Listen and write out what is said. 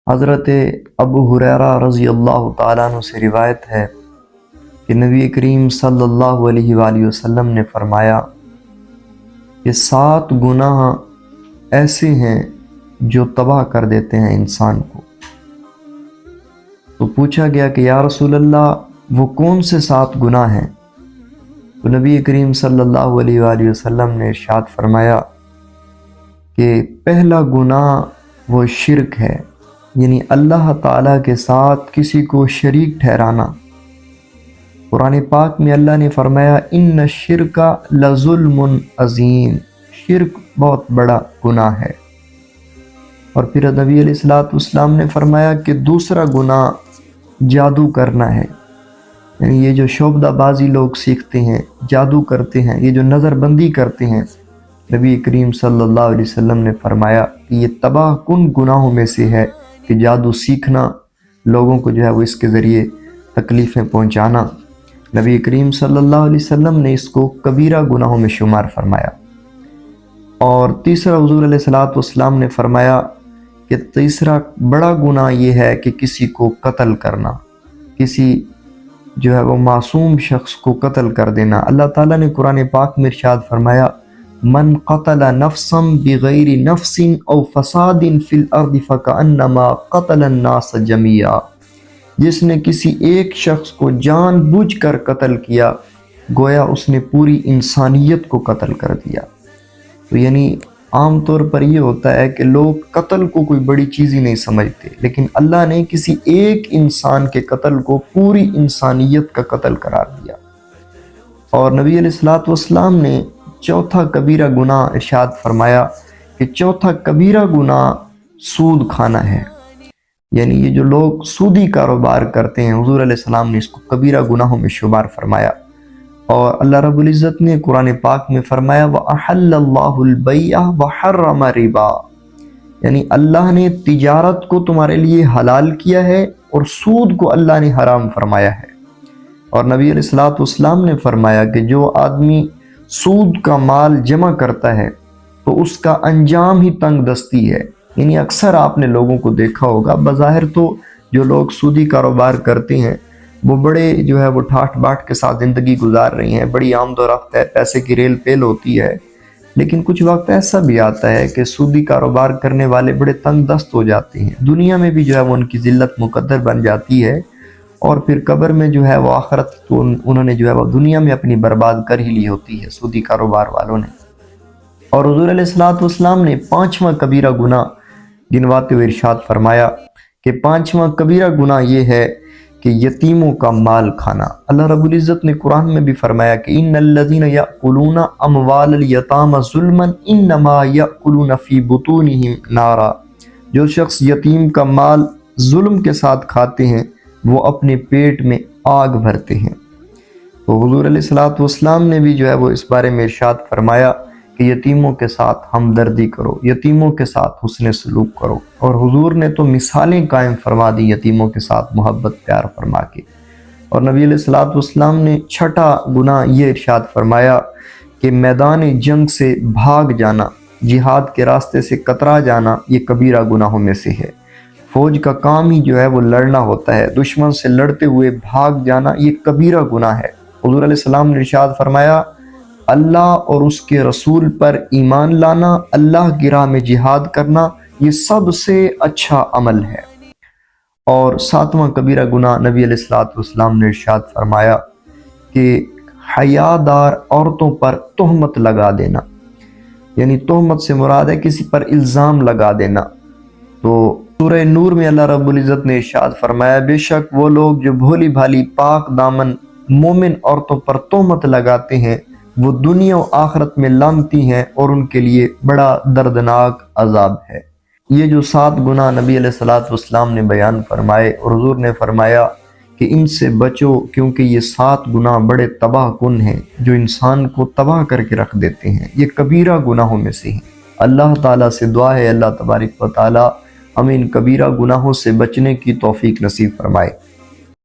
حضرت ابو ہریرہ رضی اللہ تعالیٰ عنہ سے روایت ہے کہ نبی کریم صلی اللہ علیہ وآلہ وسلم نے فرمایا کہ 7 گناہ ایسے ہیں جو تباہ کر دیتے ہیں انسان کو۔ تو پوچھا گیا کہ یا رسول اللہ وہ کون سے 7 گناہ ہیں؟ تو نبی کریم صلی اللہ علیہ وآلہ وسلم نے ارشاد فرمایا کہ پہلا گناہ وہ شرک ہے، یعنی اللہ تعالیٰ کے ساتھ کسی کو شریک ٹھہرانا۔ قرآن پاک میں اللہ نے فرمایا ان الشرک لظلم عظیم، شرک بہت بڑا گناہ ہے۔ اور پھر نبی علیہ السلام نے فرمایا کہ دوسرا گناہ جادو کرنا ہے، یعنی یہ جو شعبدہ بازی لوگ سیکھتے ہیں، جادو کرتے ہیں، یہ جو نظر بندی کرتے ہیں، نبی کریم صلی اللہ علیہ وسلم نے فرمایا کہ یہ تباہ کن گناہوں میں سے ہے کہ جادو سیکھنا، لوگوں کو جو ہے وہ اس کے ذریعے تکلیفیں پہنچانا۔ نبی کریم صلی اللہ علیہ وسلم نے اس کو کبیرہ گناہوں میں شمار فرمایا۔ اور تیسرا حضور علیہ السلام نے فرمایا کہ تیسرا بڑا گناہ یہ ہے کہ کسی کو قتل کرنا، کسی جو ہے وہ معصوم شخص کو قتل کر دینا۔ اللہ تعالیٰ نے قرآن پاک میں ارشاد فرمایا من قتل نفسا بغیر نفس او فساد فی الارض فکأنما قتل الناس جميعا، جس نے کسی ایک شخص کو جان بوجھ کر قتل کیا گویا اس نے پوری انسانیت کو قتل کر دیا۔ تو یعنی عام طور پر یہ ہوتا ہے کہ لوگ قتل کو کوئی بڑی چیز ہی نہیں سمجھتے، لیکن اللہ نے کسی ایک انسان کے قتل کو پوری انسانیت کا قتل قرار دیا۔ اور نبی علیہ السلام نے چوتھا کبیرہ گناہ ارشاد فرمایا کہ چوتھا کبیرہ گناہ سود کھانا ہے، یعنی یہ جو لوگ سودی کاروبار کرتے ہیں، حضور علیہ السلام نے اس کو کبیرہ گناہوں میں شمار فرمایا۔ اور اللہ رب العزت نے قرآن پاک میں فرمایا وَأَحَلَّ اللَّهُ الْبَيْعَ وَحَرَّمَ الرِّبَا، یعنی اللہ نے تجارت کو تمہارے لیے حلال کیا ہے اور سود کو اللہ نے حرام فرمایا ہے۔ اور نبی علیہ السلام نے فرمایا کہ جو آدمی سود کا مال جمع کرتا ہے تو اس کا انجام ہی تنگ دستی ہے۔ یعنی اکثر آپ نے لوگوں کو دیکھا ہوگا، بظاہر تو جو لوگ سودی کاروبار کرتے ہیں وہ بڑے جو ہے وہ ٹھاٹ باٹ کے ساتھ زندگی گزار رہی ہیں، بڑی آمد و رفت ہے، پیسے کی ریل پیل ہوتی ہے، لیکن کچھ وقت ایسا بھی آتا ہے کہ سودی کاروبار کرنے والے بڑے تنگ دست ہو جاتے ہیں، دنیا میں بھی جو ہے وہ ان کی ذلت مقدر بن جاتی ہے، اور پھر قبر میں جو ہے وہ آخرت تو انہوں نے جو ہے وہ دنیا میں اپنی برباد کر ہی لی ہوتی ہے سودی کاروبار والوں نے۔ اور حضور علیہ السلام نے 5واں کبیرہ گناہ گنواتے ہوئے ارشاد فرمایا کہ 5واں کبیرہ گناہ یہ ہے کہ یتیموں کا مال کھانا۔ اللہ رب العزت نے قرآن میں بھی فرمایا کہ ان الذین یأکلون اموال الیتامی ظلما انما یأکلون فی بطونہم نارا، جو شخص یتیم کا مال ظلم کے ساتھ کھاتے ہیں وہ اپنے پیٹ میں آگ بھرتے ہیں۔ تو حضور علیہ السلام نے بھی جو ہے وہ اس بارے میں ارشاد فرمایا کہ یتیموں کے ساتھ ہمدردی کرو، یتیموں کے ساتھ حسن سلوک کرو، اور حضور نے تو مثالیں قائم فرما دی یتیموں کے ساتھ محبت پیار فرما کے۔ اور نبی علیہ السلام نے 6واں گناہ یہ ارشاد فرمایا کہ میدان جنگ سے بھاگ جانا، جہاد کے راستے سے کترا جانا، یہ کبیرہ گناہوں میں سے ہے۔ فوج کا کام ہی جو ہے وہ لڑنا ہوتا ہے، دشمن سے لڑتے ہوئے بھاگ جانا یہ کبیرہ گناہ ہے۔ حضور علیہ السلام نے ارشاد فرمایا اللہ اور اس کے رسول پر ایمان لانا، اللہ کی راہ میں جہاد کرنا، یہ سب سے اچھا عمل ہے۔ اور 7واں کبیرہ گناہ نبی علیہ السلام نے ارشاد فرمایا کہ حیا دار عورتوں پر تہمت لگا دینا، یعنی تہمت سے مراد ہے کسی پر الزام لگا دینا۔ تو سورہ نور میں اللہ رب العزت نے ارشاد فرمایا بے شک وہ لوگ جو بھولی بھالی پاک دامن مومن عورتوں پر تہمت لگاتے ہیں وہ دنیا و آخرت میں لعنتی ہیں اور ان کے لیے بڑا دردناک عذاب ہے۔ یہ جو 7 گناہ نبی علیہ السلام نے بیان فرمائے اور حضور نے فرمایا کہ ان سے بچو کیونکہ یہ 7 گناہ بڑے تباہ کن ہیں جو انسان کو تباہ کر کے رکھ دیتے ہیں، یہ کبیرہ گناہوں میں سے ہیں۔ اللہ تعالیٰ سے دعا ہے اللہ تبارک و تعالیٰ ہمیں ان کبیرہ گناہوں سے بچنے کی توفیق نصیب فرمائے۔